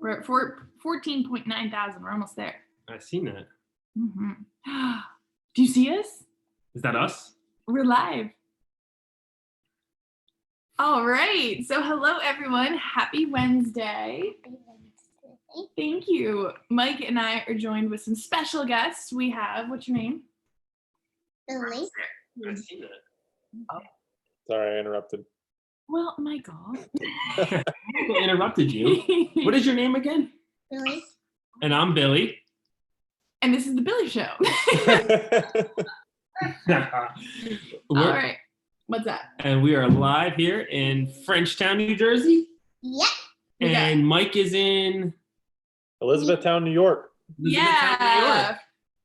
We're at 14.9 thousand. We're almost there. I've seen that. Mm-hmm. Do you see us? Is that us? We're live. All right. So hello, everyone. Happy Wednesday. Thank you. Mike and I are joined with some special guests. We have, what's your name? Billy. I've seen that. Oh. Sorry, I interrupted. Well, Michael. Michael interrupted you. What is your name again? Billy. And I'm Billy. And this is the Billy Show. All right. What's that? And we are live here in Frenchtown, New Jersey. Yeah. And Mike is in Elizabethtown, New York. Elizabethtown, New York.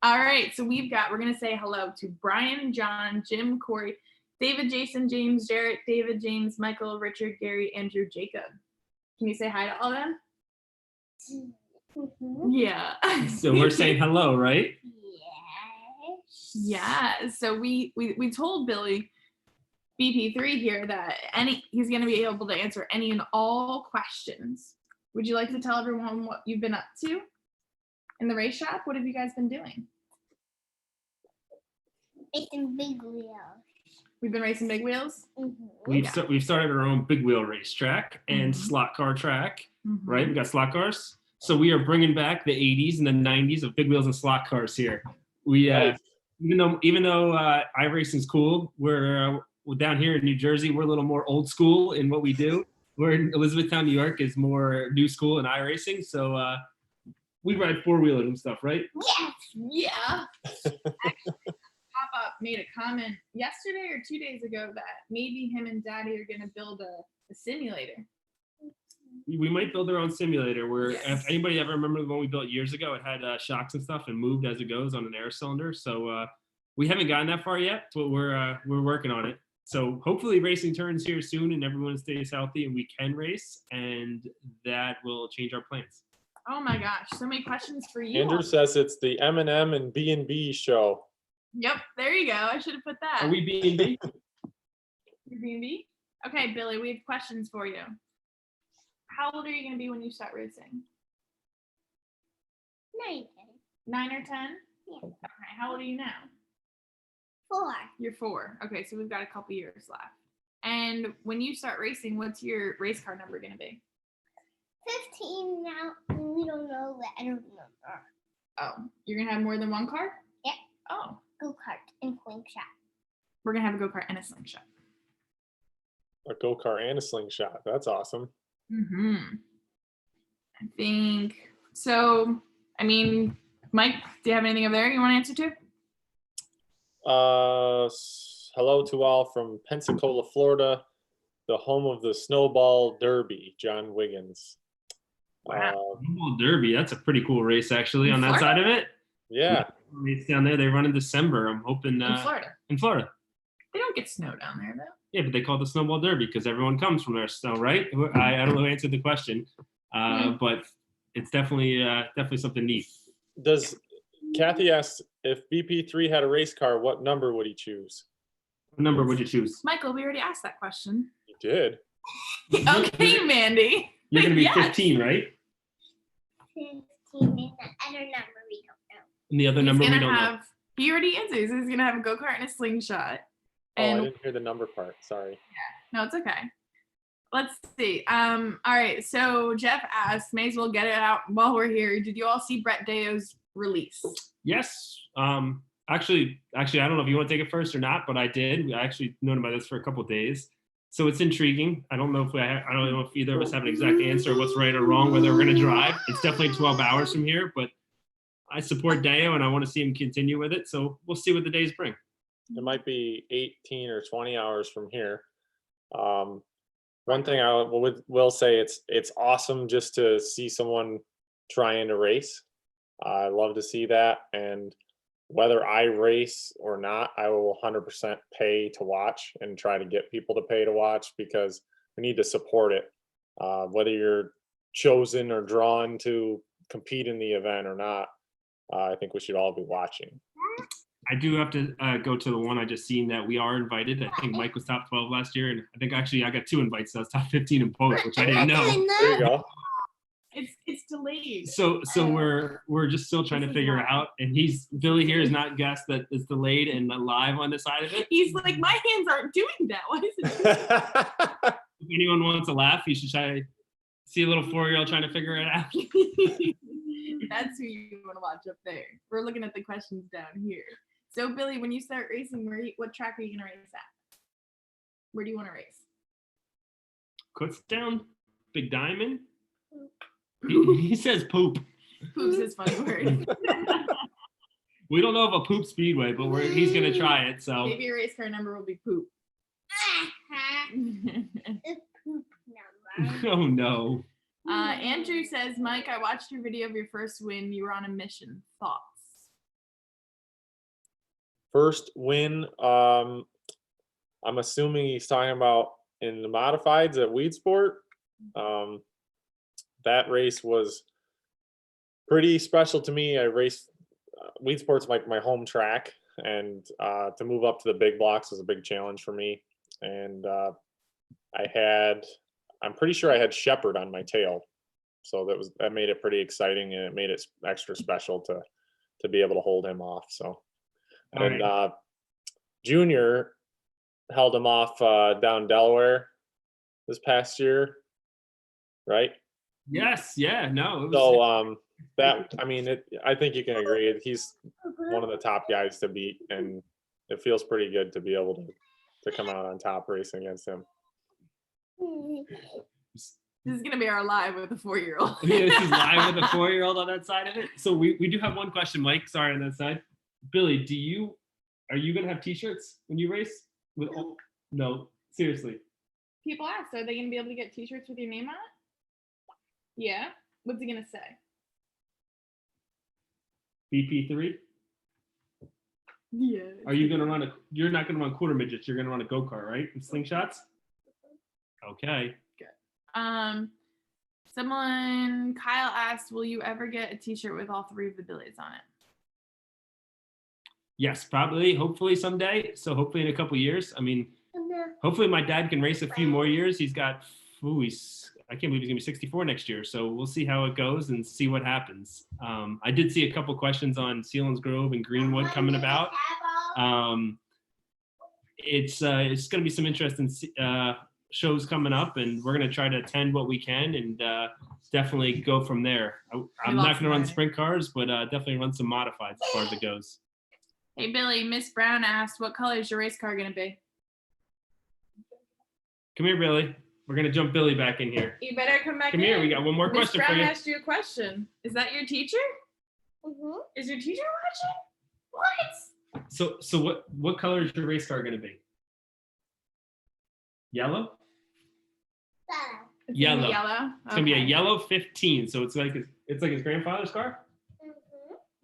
All right. So we're going to say hello to Brian, John, Jim, Corey, David, Jason, James, Jarrett, David, James, Michael, Richard, Gary, Andrew, Jacob. Can you say hi to all of them? Mm-hmm. Yeah. So we're saying hello, right? Yes. Yeah. So we told Billy BP3 here that he's going to be able to answer any and all questions. Would you like to tell everyone what you've been up to in the race shop? What have you guys been doing? Racing big wheels. We've been racing big wheels. Mm-hmm. We've started our own big wheel racetrack and slot car track, right? We got slot cars. So we are bringing back the 80s and the 90s of big wheels and slot cars here. We even though iRacing is cool, we're down here in New Jersey. We're a little more old school in what we do. We're in Elizabethtown, New York is more new school in iRacing. So we ride four-wheelers and stuff, right? Yes. Yeah. Actually, Pop-Up made a comment yesterday or 2 days ago that maybe him and Daddy are going to build a simulator. We might build our own simulator where Yes. if anybody ever remember the one we built years ago, it had shocks and stuff and moved as it goes on an air cylinder. So we haven't gotten that far yet, but we're working on it. So hopefully racing turns here soon and everyone stays healthy and we can race, and that will change our plans. Oh my gosh, so many questions for you. Andrew says it's the M&M and B&B show. Yep, there you go. I should have put that. Are we B&B? You're B&B? Okay, Billy, we have questions for you. How old are you going to be when you start racing? 9. 9 or 10? Yeah. Okay, how old are you now? 4. You're 4. Okay, so we've got a couple years left. And when you start racing, what's your race car number going to be? 15 now. We don't know the end number. Oh, you're going to have more than one car? Yeah. Oh, Go-kart and slingshot. we're going to have a go-kart and a slingshot. A go-kart and a slingshot. That's awesome. I think so. I mean, Mike, do you have anything over there you want to answer to? Hello to all from Pensacola, Florida, the home of the Snowball Derby, John Wiggins. Snowball Derby, that's a pretty cool race actually on that side of it. Yeah. It's down there. They run in December. I'm hoping In Florida. In Florida. They don't get snow down there, though. Yeah, but they call it the Snowball Derby because everyone comes from there. So, right? I don't know who answered the question, but it's definitely something neat. Kathy asked if BP3 had a race car, what number would he choose? What number would you choose? Michael, we already asked that question. He did. Okay, Mandy. You're going to be Yes. 15, right? 15 and the other number we don't know. And the other He's number we gonna don't know. have. He already answers. He's going to have a go-kart and a slingshot. Oh, I And didn't hear the number part. Sorry. no, it's okay. Let's see. All right. So Jeff asked, may as well get it out while we're here. Did you all see Brett Deo's release? Yes. Actually, I don't know if you want to take it first or not, but I did. I actually known about this for a couple of days. So it's intriguing. I don't know if either of us have an exact answer of what's right or wrong, whether we're going to drive. It's definitely 12 hours from here, but I support Deo and I want to see him continue with it. So we'll see what the days bring. It might be 18 or 20 hours from here. One thing I will say, it's awesome just to see someone trying to race. I love to see that, and whether I race or not, I will 100% pay to watch and try to get people to pay to watch because we need to support it. Whether you're chosen or drawn to compete in the event or not, I think we should all be watching. I do have to go to the one I just seen that we are invited. I think Mike was top 12 last year, and I think actually I got 2 invites. So I was top 15 in both, which I didn't know. There you go. It's delayed. So we're just still trying to figure it out. And Billy here has not guessed that it's delayed and live on the side of it. He's like, my hands aren't doing that. Why is it? If anyone wants to laugh, you should try. See a little 4-year-old trying to figure it out. That's who you want to watch up there. We're looking at the questions down here. So Billy, when you start racing, what track are you gonna race at? Where do you want to race? Kutztown, Big Diamond. He says poop. Poop's his funny word. We don't know of a poop speedway, but he's gonna try it. So maybe your race car number will be poop. The poop number. Oh no. Andrew says, Mike, I watched your video of your first win. You were on a mission. Thoughts? First win. I'm assuming he's talking about in the modifieds at Weed Sport. That race was pretty special to me. I raced Weed Sport's like my home track, and to move up to the big blocks was a big challenge for me. And I'm pretty sure I had Shepherd on my tail, so that made it pretty exciting, and it made it extra special to be able to hold him off. So, and Junior held him off down Delaware this past year, right? Yes. Yeah. No. It was, so I think you can agree he's one of the top guys to beat, and it feels pretty good to be able to come out on top racing against him. This is gonna be our live with a 4-year-old. Yeah, this is live with a 4-year-old on that side of it. So we do have one question, Mike. Sorry, on that side. Billy, are you gonna have T-shirts when you race? No, seriously. People ask, are they gonna be able to get T-shirts with your name on it? Yeah. What's he gonna say? BP3. Yeah. Are you gonna run you're not gonna run quarter midgets, you're gonna run a go-kart, right? And slingshots? Okay. Kyle asked, will you ever get a T-shirt with all 3 of the Billies on it? Yes, probably, hopefully someday. So hopefully in a couple years. I mean, hopefully my dad can race a few more years. He's got, I can't believe he's gonna be 64 next year. So we'll see how it goes and see what happens. I did see a couple questions on Sealands Grove and Greenwood coming about. It's gonna be some interesting shows coming up, and we're going to try to attend what we can and definitely go from there. I'm not going to run sprint cars, but definitely run some modifieds as far as it goes. Hey, Billy, Miss Brown asked, what color is your race car going to be? Come here, Billy. We're going to jump Billy back in here. You better come back Come here. We got one more question for you. Miss Brown asked you a question. Is that your teacher? Mm-hmm. Is your teacher watching? What? So what color is your race car going to be? Yellow? Yellow. Yellow. It's gonna be a yellow 15. So it's like his grandfather's car.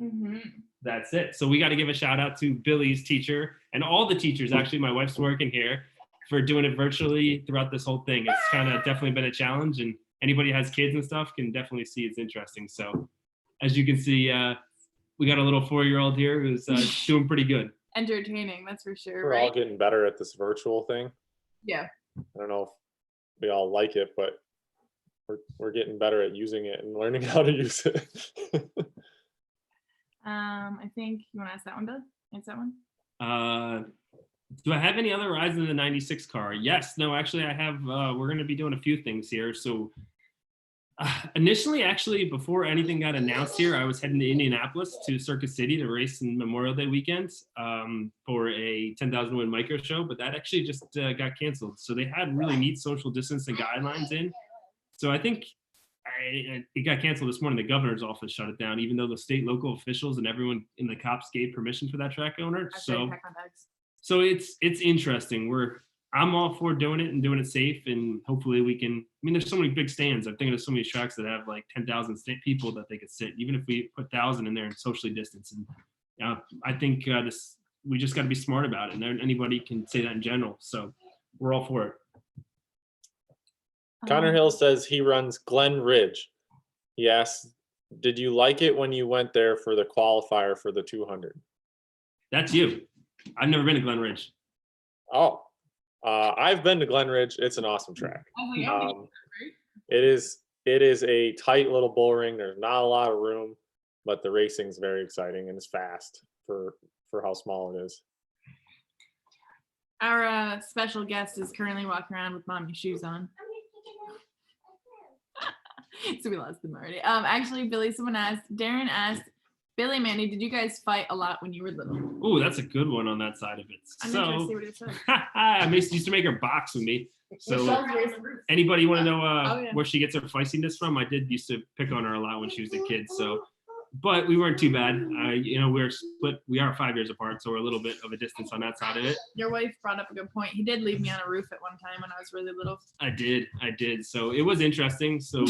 Mm-hmm. That's it. So we got to give a shout out to Billy's teacher and all the teachers. Actually, my wife's working here for doing it virtually throughout this whole thing. It's kind of definitely been a challenge, and anybody who has kids and stuff can definitely see it's interesting. So as you can see, we got a little 4-year-old here who's doing pretty good. Entertaining, that's for sure. We're right? all getting better at this virtual thing. Yeah. I don't know if we all like it, but we're getting better at using it and learning how to use it. I think you want to ask that one, Bill? Answer that one. Do I have any other rides in the 96 car? Yes. No, actually I have, we're going to be doing a few things here. So initially, actually, before anything got announced here, I was heading to Indianapolis to Circuit City to race in Memorial Day weekend for a 10,000 win micro show, but that actually just got canceled. So they had really neat social distancing guidelines in. So I think it got canceled this morning. The governor's office shut it down, even though the state, local officials, and everyone in the cops gave permission for that track owner. So it's interesting. I'm all for doing it and doing it safe, and hopefully we can. I mean, there's so many big stands. I'm thinking of so many tracks that have like 10,000 people that they could sit. Even if we put 1,000 in there and socially distance, and I think we just got to be smart about it. And anybody can say that in general. So we're all for it. Connor Hill says he runs Glen Ridge. He asks, "Did you like it when you went there for the qualifier for the 200?" That's you. I've never been to Glen Ridge. Oh. I've been to Glen Ridge. It's an awesome track. It is it is a tight little bull ring. There's not a lot of room, but the racing's very exciting and it's fast for how small it is. Our special guest is currently walking around with mommy shoes on. So we lost them already. Actually, Billy, Darren asked, Billy, Mandy, did you guys fight a lot when you were little? Oh, that's a good one on that side of it. I'm interested to see what it says. I used to make her box with me. So anybody want to know where she gets her feistiness from? I did used to pick on her a lot when she was a kid. So, but we weren't too bad. We're split. We are 5 years apart, so we're a little bit of a distance on that side of it. Your wife brought up a good point. He did leave me on a roof at one time when I was really little. I did. So it was interesting. So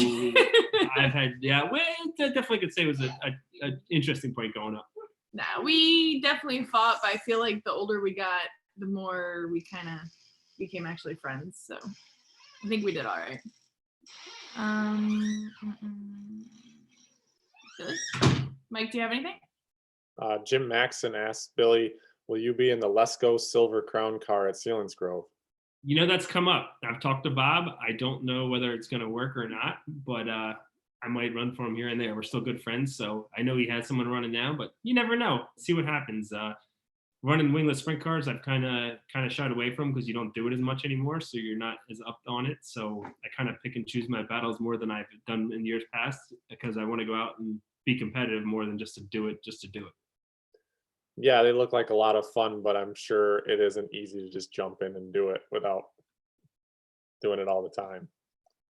I've had, I definitely could say it was an interesting point going up. Nah, we definitely fought, but I feel like the older we got, the more we kind of became actually friends. So I think we did all right. Good. Mike, do you have anything? Jim Maxon asked Billy, will you be in the Let's Go Silver Crown car at Selinsgrove? That's come up. I've talked to Bob. I don't know whether it's going to work or not, but I might run for him here and there. We're still good friends, so I know he has someone running now, but you never know. See what happens. Running wingless sprint cars, I've kind of shied away from because you don't do it as much anymore, so you're not as up on it. So I kind of pick and choose my battles more than I've done in years past because I want to go out and be competitive more than just to do it. Yeah, they look like a lot of fun, but I'm sure it isn't easy to just jump in and do it without doing it all the time.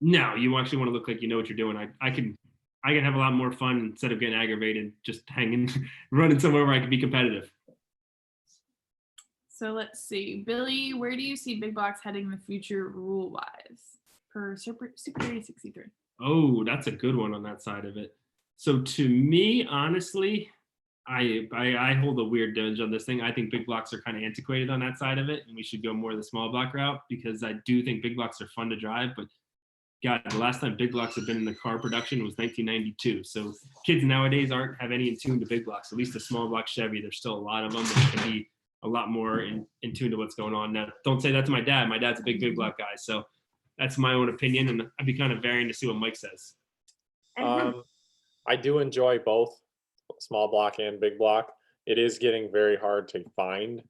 No, you actually want to look like you know what you're doing. I can have a lot more fun instead of getting aggravated, just hanging, running somewhere where I can be competitive. So let's see. Billy, where do you see big blocks heading in the future rule-wise per Super 63? Oh, that's a good one on that side of it. So to me, honestly, I hold a weird judge on this thing. I think big blocks are kind of antiquated on that side of it, and we should go more the small block route because I do think big blocks are fun to drive, but God, the last time big blocks have been in the car production was 1992. So kids nowadays have any in tune to big blocks, at least a small block Chevy. There's still a lot of them that can be a lot more in tune to what's going on. Now, don't say that to my dad. My dad's a big block guy. So that's my own opinion. And I'd be kind of varying to see what Mike says. I do enjoy both small block and big block. It is getting very hard to find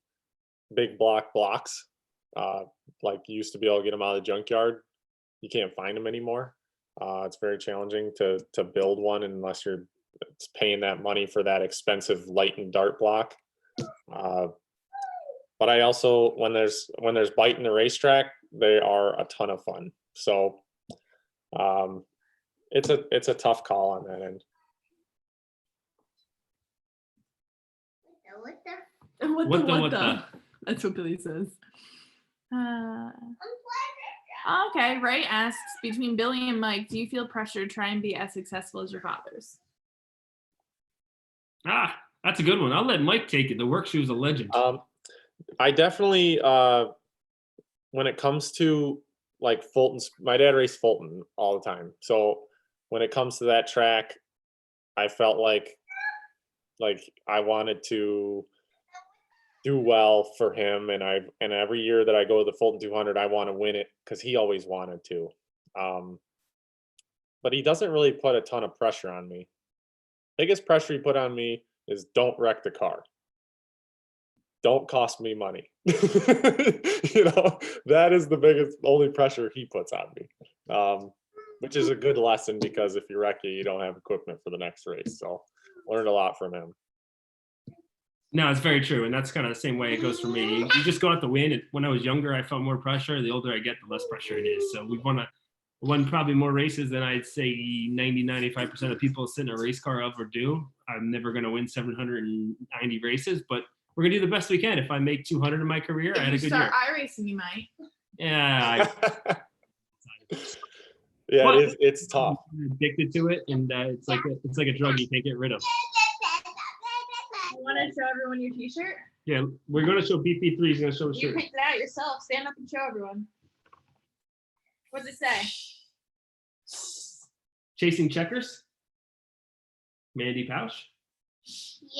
big block blocks. Like you used to be able to get them out of the junkyard. You can't find them anymore. It's very challenging to build one unless you're paying that money for that expensive light and dart block. But I also, when there's bite in the racetrack, they are a ton of fun. So it's a tough call on that end. What the? That's what Billy says. Okay, Ray asks, between Billy and Mike, do you feel pressure to try and be as successful as your fathers? That's a good one. I'll let Mike take it. The work shoe is a legend. I definitely, when it comes to like Fulton, my dad raced Fulton all the time. So when it comes to that track, I felt like I wanted to do well for him, and every year that I go to the Fulton 200, I want to win it because he always wanted to. But he doesn't really put a ton of pressure on me. Biggest pressure he put on me is don't wreck the car. Don't cost me money. That is the only pressure he puts on me, which is a good lesson because if you wreck it, you don't have equipment for the next race. So learned a lot from him. No, it's very true. And that's kind of the same way it goes for me. You just go out to win. When I was younger, I felt more pressure. The older I get, the less pressure it is. So we've won probably more races than I'd say 95% of people sit in a race car ever do. I'm never going to win 790 races, but we're going to do the best we can. If I make 200 in my career, I had a good year. iRacing, you might. Yeah. Yeah, it's tough. I'm addicted to it, and it's like a drug you can't get rid of. You want to show everyone your t-shirt? Yeah, we're going to show BP3. He's going to show the You shirt. picked it out yourself. Stand up and show everyone. What's it say? Chasing Checkers. Mandy Pouch.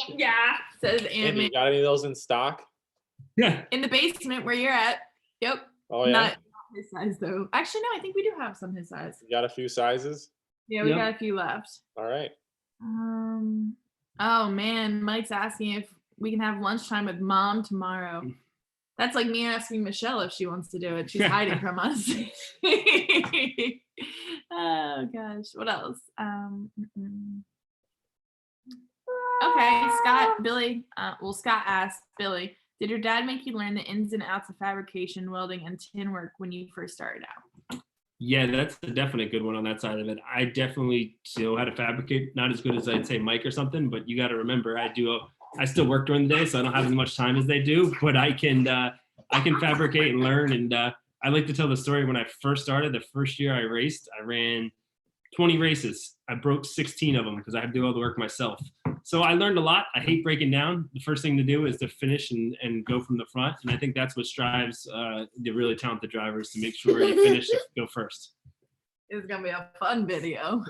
Yeah. Says And you got any of those in stock? Yeah. in the basement where you're at. Yep. Oh yeah. his size though. Actually, no, I think we do have some his size. You got a few sizes? Yeah, we Yep. got a few left. All right. Oh man, Mike's asking if we can have lunchtime with mom tomorrow. That's like me asking Michelle if she wants to do it. She's hiding from us. Oh gosh, what else? Okay, Scott asked Billy, did your dad make you learn the ins and outs of fabrication, welding, and tin work when you first started out? Yeah, that's definitely a good one on that side of it. I definitely know how to fabricate, not as good as I'd say Mike or something, but you got to remember, I still work during the day, so I don't have as much time as they do, but I can fabricate and learn. And I like to tell the story when I first started. The first year I raced, I ran 20 races. I broke 16 of them because I had to do all the work myself. So I learned a lot. I hate breaking down. The first thing to do is to finish and go from the front. And I think that's what strives the really talented drivers, to make sure you finish and go first. It's gonna be a fun video.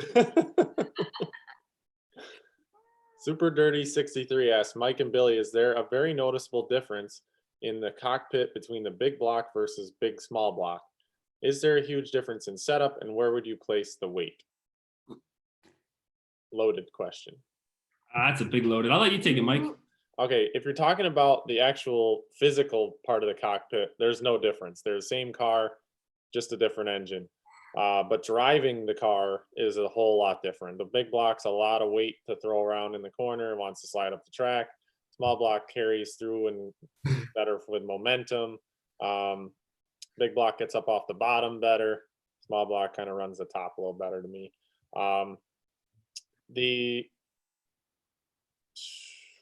Super Dirty 63 asks, Mike and Billy, is there a very noticeable difference in the cockpit between the big block versus big small block? Is there a huge difference in setup, and where would you place the weight? Loaded question. That's a big loaded. I'll let you take it, Mike. Okay, if you're talking about the actual physical part of the cockpit, there's no difference. They're the same car, just a different engine. But driving the car is a whole lot different. The big block's a lot of weight to throw around in the corner, wants to slide up the track. Small block carries through and better with momentum. Big block gets up off the bottom better. Small block kind of runs the top a little better to me.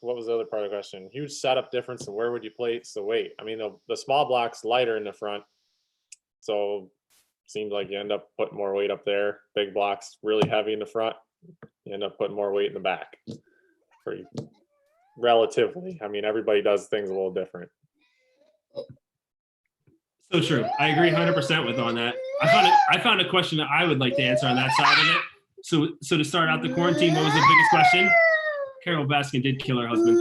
What was the other part of the question? Huge setup difference, and where would you place the weight? I mean, the small block's lighter in the front, so seems like you end up putting more weight up there. Big block's really heavy in the front, you end up putting more weight in the back. Pretty relatively. I mean, everybody does things a little different. So true. I agree 100% with on that. I found a question that I would like to answer on that side of it. So to start out the quarantine, what was the biggest question? Carol Baskin did kill her husband.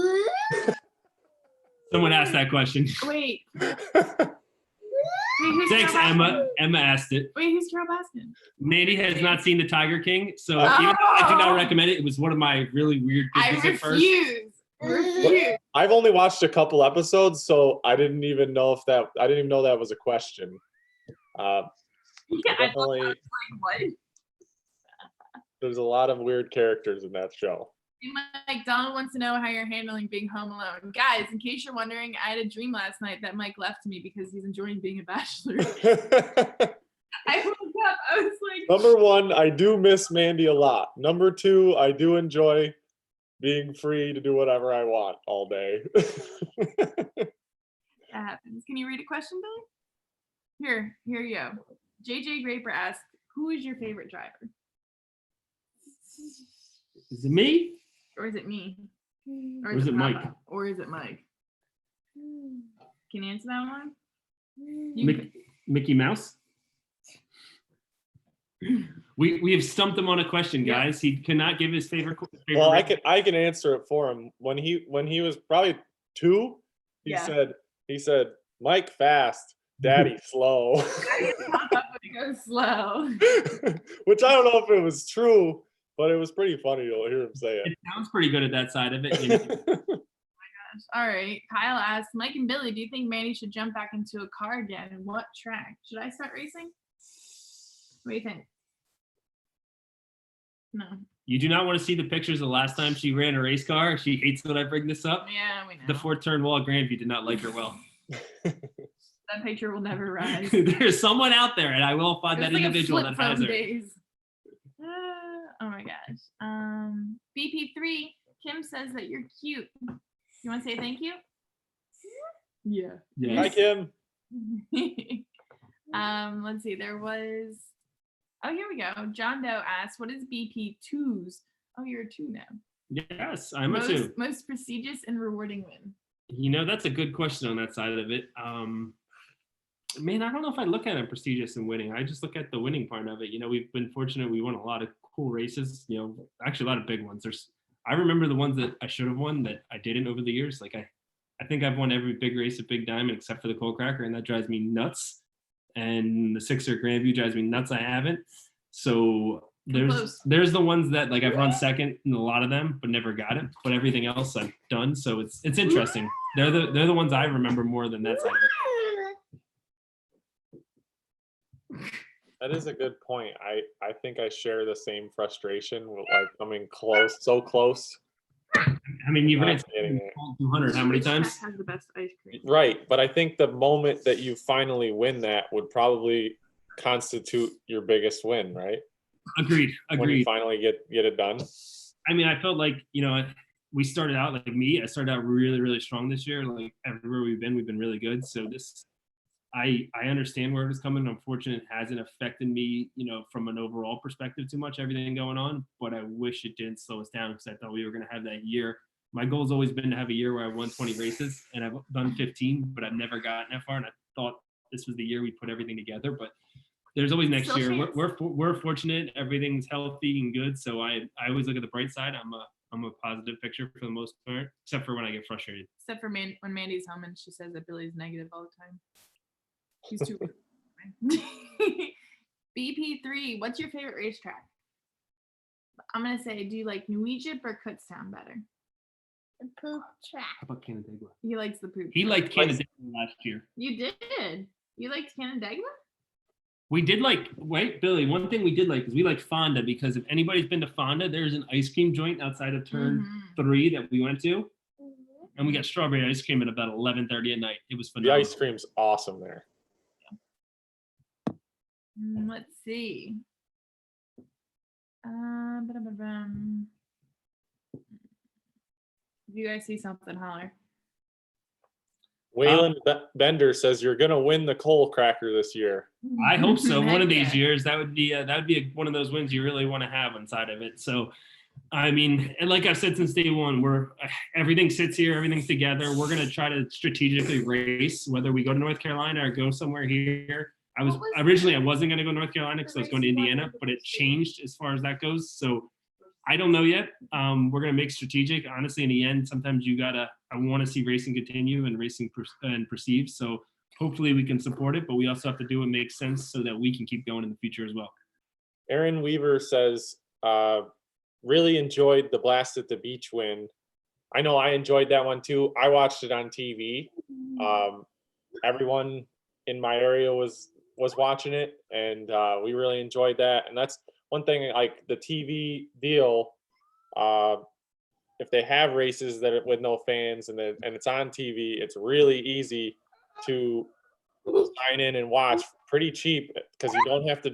Someone asked that question. Wait. Thanks, Emma. Emma asked it. Wait, who's Carol Baskin? Mandy has not seen the Tiger King, so even though I do not recommend it. It was one of my really weird things at first. Refuse. I've only watched a couple episodes, so I didn't even know that was a question. Definitely, like, what? There's a lot of weird characters in that show. Mike, Donald wants to know how you're handling being home alone. Guys, in case you're wondering, I had a dream last night that Mike left me because he's enjoying being a bachelor. I woke up, I was like... Number one, I do miss Mandy a lot. Number two, I do enjoy being free to do whatever I want all day. That happens. Can you read a question, Billy? Here you go. JJ Graper asked, who is your favorite driver? Is it me? Or is it me? Or is it Mike? Papa? Or is it Mike? Can you answer that one? Mickey Mouse? We have stumped him on a question, guys. He cannot give his favorite. Well, I can answer it for him. When he was probably 2, he said, Mike fast, Daddy slow. He goes slow. Which I don't know if it was true, but it was pretty funny to hear him say it. It sounds pretty good at that side of it. You know? Oh my gosh. All right. Kyle asked, Mike and Billy, do you think Manny should jump back into a car again? And what track? Should I start racing? What do you think? No. You do not want to see the pictures of the last time she ran a race car. She hates when I bring this up. Yeah, we know. The 4-turn wall Grandview did not like her well. That picture will never rise. There's someone out there, and I will find that like individual that has her. Days. Oh my gosh. BP3, Kim says that you're cute. You want to say thank you? Yeah. Yes. Hi, Kim. Let's see. There was. Oh, here we go. John Doe asked, "What is BP2's?" Oh, you're a 2 now. Yes, I'm a 2. Most prestigious and rewarding win. You know, that's a good question on that side of it. Man, I don't know if I look at it prestigious and winning. I just look at the winning part of it. You know, we've been fortunate. We won a lot of cool races. You know, actually a lot of big ones. I remember the ones that I should have won that I didn't over the years. Like I think I've won every big race at Big Diamond except for the Coal Cracker, and that drives me nuts. and the 6er at Grandview drives me nuts. I haven't. So Close. there's the ones that like I've run second in a lot of them, but never got it. But everything else I've done. So it's interesting. They're the ones I remember more than that side of it. That is a good point. I think I share the same frustration with like coming close, so close. I mean, you've Not ran getting it. 200 how many times? Has the best ice cream. Right, but I think the moment that you finally win that would probably constitute your biggest win, right? Agreed. When you finally get it done. I mean, I felt like, we started out like me. I started out really, really strong this year. Like everywhere we've been really good. So I understand where it is coming. Unfortunately, it hasn't affected me, from an overall perspective too much, everything going on. But I wish it didn't slow us down because I thought we were going to have that year. My goal has always been to have a year where I won 20 races, and I've done 15, but I've never gotten that far. And I thought this was the year we put everything together. But there's always next year. We're fortunate. Everything's healthy and good. So I always look at the bright side. I'm a positive picture for the most part, except for when I get frustrated. Except for when Mandy's home and she says that Billy's negative all the time. She's too. BP3, what's your favorite racetrack? I'm gonna say, do you like New Egypt or Kutztown better? The poop track. How about Canandaigua? He likes the poop. He liked Canandaigua last year. You did. You liked Canandaigua? We did wait, Billy, one thing we did like is we like Fonda, because if anybody's been to Fonda, there's an ice cream joint outside of turn 3 that we went to. And we got strawberry ice cream at about 11:30 at night. It was phenomenal. The ice cream's awesome there. Let's see. If you guys see something, holler. Waylon Bender says you're gonna win the coal cracker this year. I hope so. One of these Yeah. years, that would be one of those wins you really want to have inside of it. So, I mean, and like I've said since day one, everything sits here, everything's together. We're gonna try to strategically race, whether we go to North Carolina or go somewhere here. I wasn't gonna go to North Carolina because I was going to Indiana, but it changed as far as that goes. So I don't know yet. We're gonna make strategic. Honestly, in the end, sometimes I want to see racing continue and racing and perceive. So hopefully we can support it, but we also have to do what makes sense so that we can keep going in the future as well. Aaron Weaver says, really enjoyed the Blast at the Beach win. I know I enjoyed that one too. I watched it on TV. Everyone in my area was watching it, and we really enjoyed that. And that's one thing, like the TV deal, if they have races that are with no fans and it's on TV, it's really easy to sign in and watch pretty cheap, because you don't have to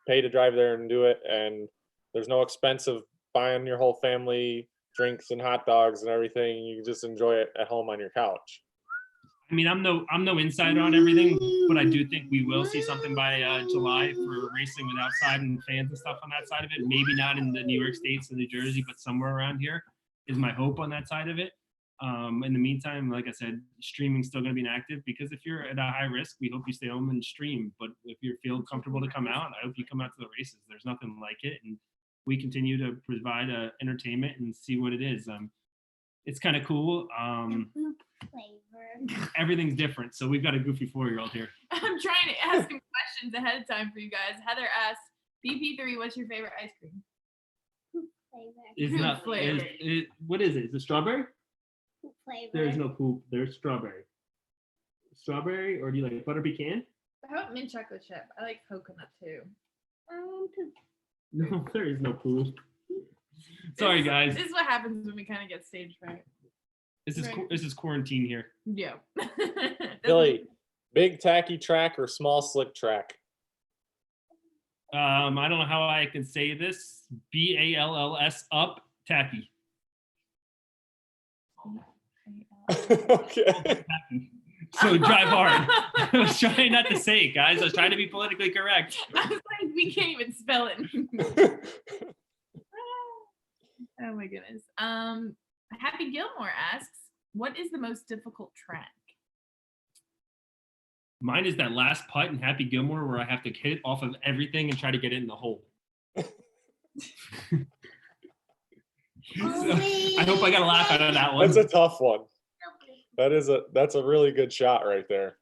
pay to drive there and do it, and there's no expense of buying your whole family drinks and hot dogs and everything. You can just enjoy it at home on your couch. I mean, I'm no insider on everything, but I do think we will see something by July for racing with outside and fans and stuff on that side of it. Maybe not in the New York States and New Jersey, but somewhere around here is my hope on that side of it. In the meantime, like I said, streaming's still going to be inactive, because if you're at a high risk, we hope you stay home and stream. But if you feel comfortable to come out, I hope you come out to the races. There's nothing like it, and we continue to provide entertainment and see what it is. It's kind of cool. Flavor. Everything's different, so we've got a goofy 4-year-old here. I'm trying to ask him questions ahead of time for you guys. Heather asked, BP3, what's your favorite ice cream? Flavor. It's Poop not. flavor. What is it? Is it strawberry? Flavor. There's no poop. There's strawberry. Strawberry, or do you like butter pecan? How about mint chocolate chip? I like coconut too. Poop. No, there is no poop. Sorry, guys. This is what happens when we kind of get stage fright. This is quarantine here. Yeah. Billy, big tacky track or small slick track? I don't know how I can say this. BALLS up tacky. Okay. Tacky. So drive hard. I was trying not to say it, guys. I was trying to be politically correct. I was like, we can't even spell it. Oh my goodness. Happy Gilmore asks, what is the most difficult track? Mine is that last putt in Happy Gilmore where I have to hit it off of everything and try to get it in the hole. I hope I got a laugh out of that one. That's a tough one. That's a really good shot right there.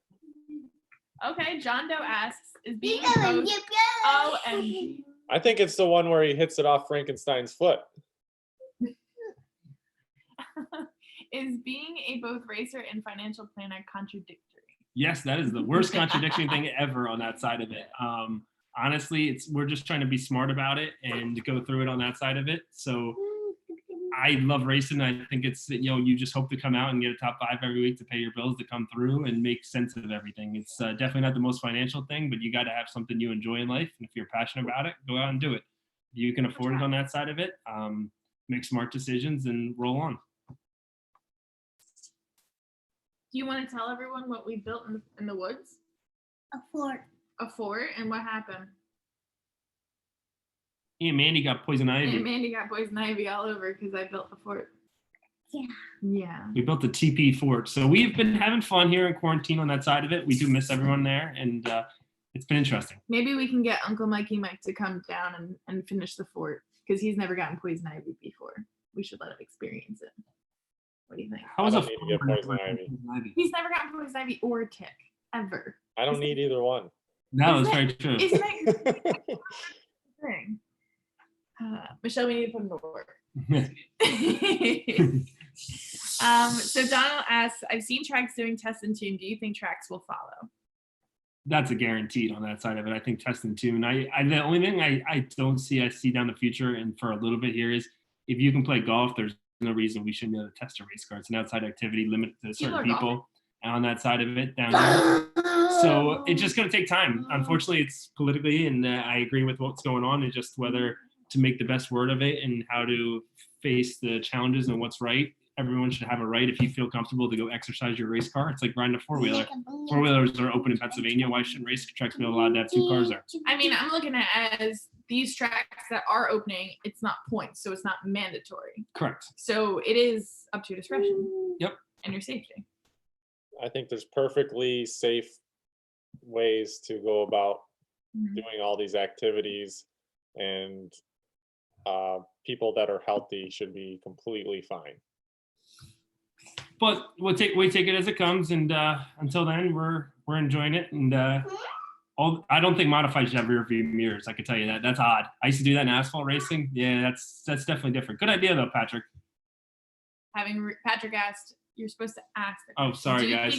Okay, John Doe asks, is being Yip, both yip, yip. OMG. I think it's the one where he hits it off Frankenstein's foot. Is being a both racer and financial planner contradictory? Yes, that is the worst contradiction thing ever on that side of it. Honestly, we're just trying to be smart about it and go through it on that side of it. So I love racing. I think it's, you just hope to come out and get a top 5 every week to pay your bills, to come through and make sense of everything. It's definitely not the most financial thing, but you got to have something you enjoy in life. And if you're passionate about it, go out and do it. If you can afford it on that side of it, make smart decisions and roll on. Do you want to tell everyone what we built in the woods? A fort. A fort, and what happened? And Mandy got poison ivy. And Mandy got poison ivy all over because I built the fort. Yeah. Yeah. We built the TP fort. So we've been having fun here in quarantine on that side of it. We do miss everyone there, and it's been interesting. Maybe we can get Uncle Mikey Mike to come down and finish the fort because he's never gotten poison ivy before. We should let him experience it. What do you think? How was I a don't need to get poison ivy. He's never gotten poison ivy or tick ever. I don't need either one. No, that's very true. Isn't that your thing? Michelle, we need to put him to work. So Donald asks, I've seen Tracks doing test and tune. Do you think Tracks will follow? That's a guaranteed on that side of it. I think test and tune. The only thing I see down the future and for a little bit here is if you can play golf, there's no reason we shouldn't be able to test a race car. It's an outside activity limited to certain people on that side of it down here. So it's just going to take time. Unfortunately, it's politically, and I agree with what's going on. It's just whether to make the best word of it and how to face the challenges and what's right. Everyone should have a right, if you feel comfortable, to go exercise your race car. It's like riding a four-wheeler. Four-wheelers are open in Pennsylvania. Why shouldn't race tracks be allowed to have 2 cars there? I mean, I'm looking at it as these tracks that are opening, it's not points, so it's not mandatory. Correct. So it is up to your discretion. Yep. And your safety. I think there's perfectly safe ways to go about doing all these activities, and people that are healthy should be completely fine. But we take it as it comes, and until then, we're enjoying it. And I don't think modified should have rear view mirrors. I can tell you that. That's odd. I used to do that in asphalt racing. Yeah, that's definitely different. Good idea though, Patrick. Patrick asked, you're supposed to ask. Oh, sorry, guys.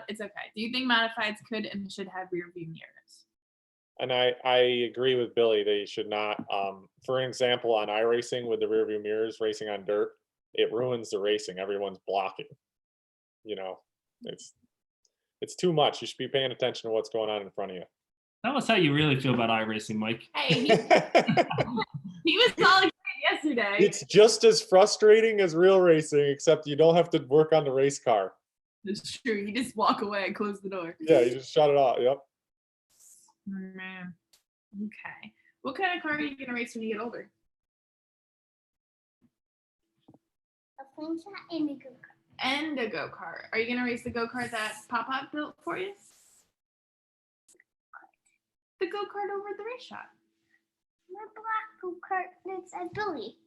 It's okay. Do you think modifieds could and should have rear view mirrors? And I agree with Billy. They should not. For example, on iRacing with the rear view mirrors, racing on dirt, it ruins the racing. Everyone's blocking. It's too much. You should be paying attention to what's going on in front of you. Tell us how you really feel about iRacing, Mike. Hey, he was all excited yesterday. It's just as frustrating as real racing, except you don't have to work on the race car. It's true. You just walk away and close the door. Yeah, you just shut it off. Yep. Man. Okay. What kind of car are you going to race when you get older? A slingshot and a go-kart. And a go-kart. Are you going to race the go-kart that Pop-Pop built for you? The go-kart over at the race shop. My black go-kart that's at Billy.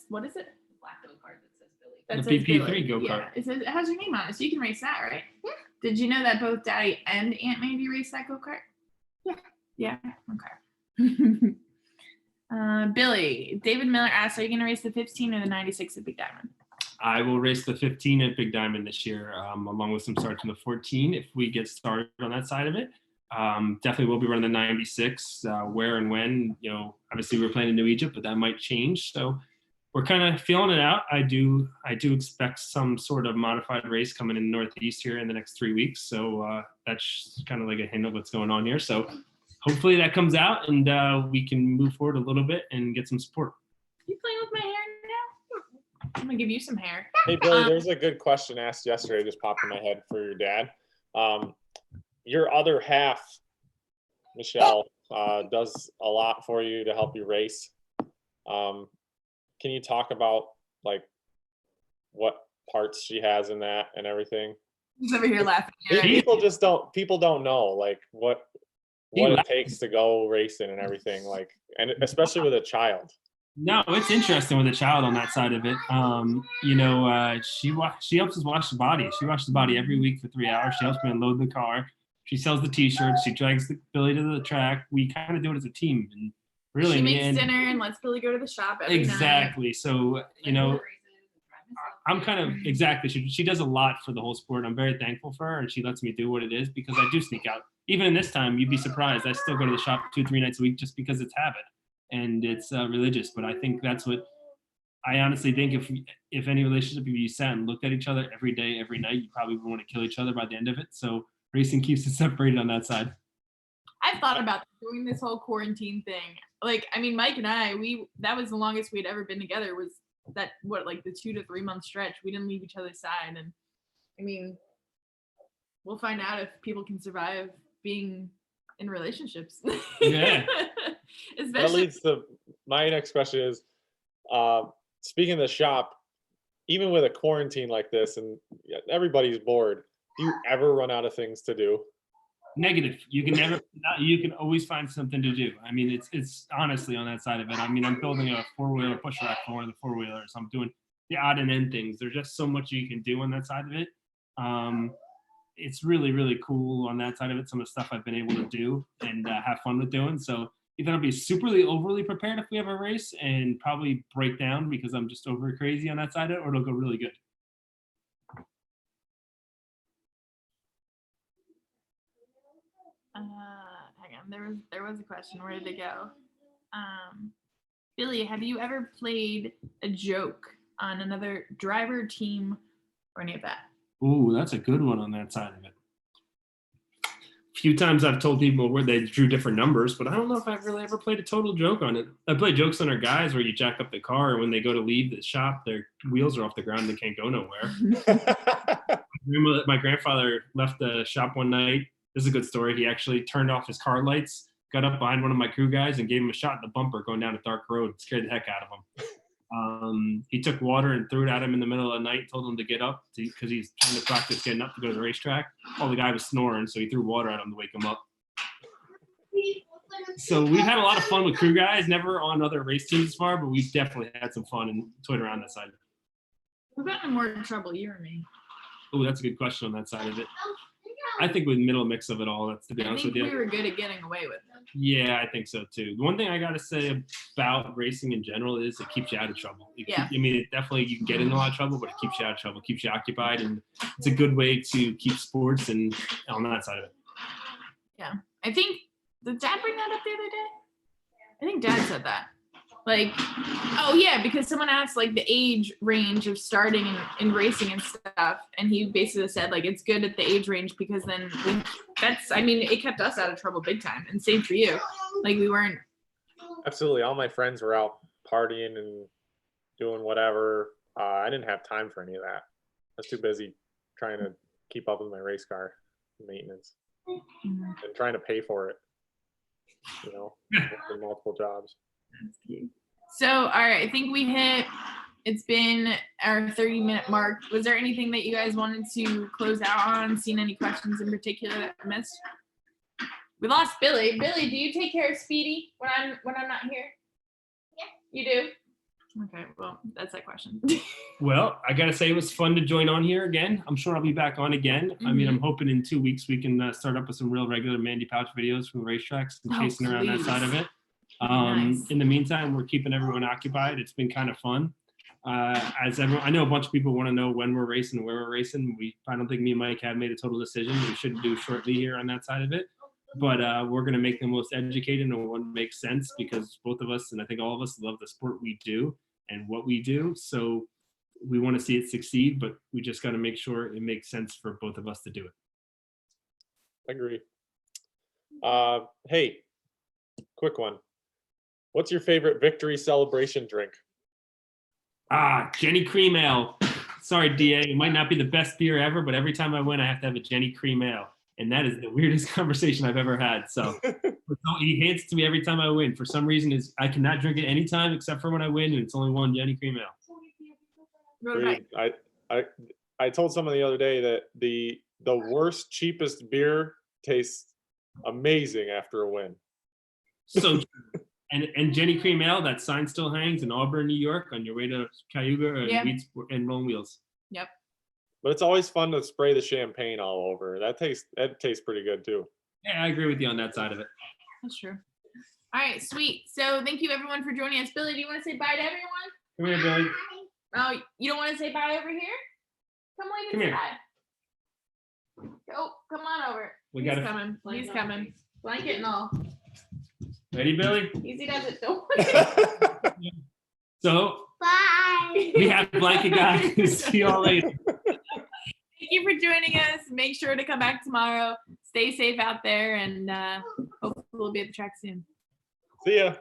What is it? Black go-kart that says Billy. That The says BP3 Billy. go-kart. Yeah, it has your name on it, so you can race that, right? Yeah. Did you know that both Daddy and Aunt Mandy race that go-kart? Yeah. Yeah? Okay. Billy, David Miller asks, are you going to race the 15 or the 96 at Big Diamond? I will race the 15 at Big Diamond this year, along with some starts in the 14 if we get started on that side of it. Definitely will be running the 96. Where and when, obviously we're playing in New Egypt, but that might change. So we're kind of feeling it out. I do expect some sort of modified race coming in Northeast here in the next 3 weeks. So that's kind of like a hint of what's going on here. So hopefully that comes out and we can move forward a little bit and get some support. You playing with my hair now? I'm going to give you some hair. Hey, Billy, there's a good question asked yesterday, just popped in my head for your dad. Your other half, Michelle, does a lot for you to help you race. Can you talk about like what parts she has in that and everything? He's over here laughing. People don't know like what it takes to go racing and everything, like, and especially with a child. No, it's interesting with a child on that side of it. She helps us wash the body. She washes the body every week for 3 hours. She helps me unload the car. She sells the T-shirts. She drags Billy to the track. We kind of do it as a team, and really, She in the makes end, dinner and lets Billy go to the shop every night. exactly. So I'm kind of exactly. She does a lot for the whole sport. I'm very thankful for her, and she lets me do what it is because I do sneak out. Even in this time, you'd be surprised. I still go to the shop 2-3 nights a week just because it's habit and it's religious. But I think that's what I honestly think. If any relationship, if you sat and looked at each other every day, every night, you probably would want to kill each other by the end of it. So racing keeps us separated on that side. I've thought about doing this whole quarantine thing. Like, I mean, Mike and I, that was the longest we'd ever been together. Was that like the 2 to 3 month stretch? We didn't leave each other's side, and I mean, we'll find out if people can survive being in relationships. Yeah. That leads to my next question is, speaking of the shop, even with a quarantine like this and everybody's bored, do you ever run out of things to do? Negative. You can never. You can always find something to do. I mean, it's honestly on that side of it. I mean, I'm building a 4-wheeler push rack for one of the 4-wheelers. I'm doing the odd and end things. There's just so much you can do on that side of it. It's really, really cool on that side of it. Some of the stuff I've been able to do and have fun with doing. So either I'll be superly overly prepared if we have a race and probably break down because I'm just over crazy on that side of it, or it'll go really good. Hang on, there was a question. Where did it go? Billy, have you ever played a joke on another driver, team, or any of that? Ooh, that's a good one on that side of it. A few times I've told people where they drew different numbers, but I don't know if I've really ever played a total joke on it. I play jokes on our guys where you jack up the car and when they go to leave the shop, their wheels are off the ground and they can't go nowhere. Remember that my grandfather left the shop one night. This is a good story. He actually turned off his car lights, got up behind one of my crew guys and gave him a shot in the bumper going down a dark road. It scared the heck out of him. He took water and threw it at him in the middle of the night, told him to get up because he's trying to practice getting up to go to the racetrack. Oh, the guy was snoring, so he threw water at him to wake him up. So we've had a lot of fun with crew guys, never on other race teams as far, but we've definitely had some fun and toyed around that side. Who got in more trouble, you or me? Oh, that's a good question on that side of it. I think with middle mix of it all, that's to be honest with you. We were good at getting away with it. Yeah, I think so too. The one thing I gotta say about racing in general is it keeps you out of trouble. I mean, it definitely you can get in a lot of trouble, but it keeps you out of trouble, keeps you occupied, and it's a good way to keep sports and on that side of it. Yeah, I think did Dad bring that up the other day? I think Dad said that. Like, oh yeah, because someone asked like the age range of starting in racing and stuff, and he basically said like it's good at the age range because then it kept us out of trouble big time, and same for you. Like we weren't. Absolutely, all my friends were out partying and doing whatever. I didn't have time for any of that. I was too busy trying to keep up with my race car maintenance and trying to pay for it. You know, with multiple jobs. That's cute. So, all right, I think it's been our 30-minute mark. Was there anything that you guys wanted to close out on? Seen any questions in particular that I missed? We lost Billy. Billy, do you take care of Speedy when I'm not here? Yeah. You do? Okay, well, that's that question. Well, I gotta say it was fun to join on here again. I'm sure I'll be back on again. I mean, I'm hoping in 2 weeks we can start up with some real regular Mandy Pouch videos from the racetracks and chasing around that side of it. Nice. In the meantime, we're keeping everyone occupied. It's been kind of fun. I know a bunch of people want to know when we're racing and where we're racing. I don't think me and Mike have made a total decision. We should do shortly here on that side of it. But we're going to make the most educated and what makes sense because both of us, and I think all of us, love the sport we do and what we do. So we want to see it succeed, but we just got to make sure it makes sense for both of us to do it. Agree. Hey, quick one. What's your favorite victory celebration drink? Jenny Cream Ale. Sorry, DA. It might not be the best beer ever, but every time I win, I have to have a Jenny Cream Ale. And that is the weirdest conversation I've ever had. So he hands it to me every time I win. For some reason, I cannot drink it anytime except for when I win, and it's only one Jenny Cream Ale. I told someone the other day that the worst, cheapest beer tastes amazing after a win. So And Jenny Cream Ale, that sign still hangs in Auburn, New York, on your way to Cayuga and Rolling Wheels. Yep. But it's always fun to spray the champagne all over. That tastes pretty good too. Yeah, I agree with you on that side of it. That's true. All right, sweet. So thank you everyone for joining us. Billy, do you want to say bye to everyone? Come here, Billy. Oh, you don't want to say bye over here? Come wave and Come say here. bye. Go, come on over. We He's gotta- coming. He's coming. Blanket and all. Ready, Billy? Easy does it. Don't. So Bye. we have blanket guys. See y'all later. Thank you for joining us. Make sure to come back tomorrow. Stay safe out there, and hopefully we'll be at the track soon. See ya.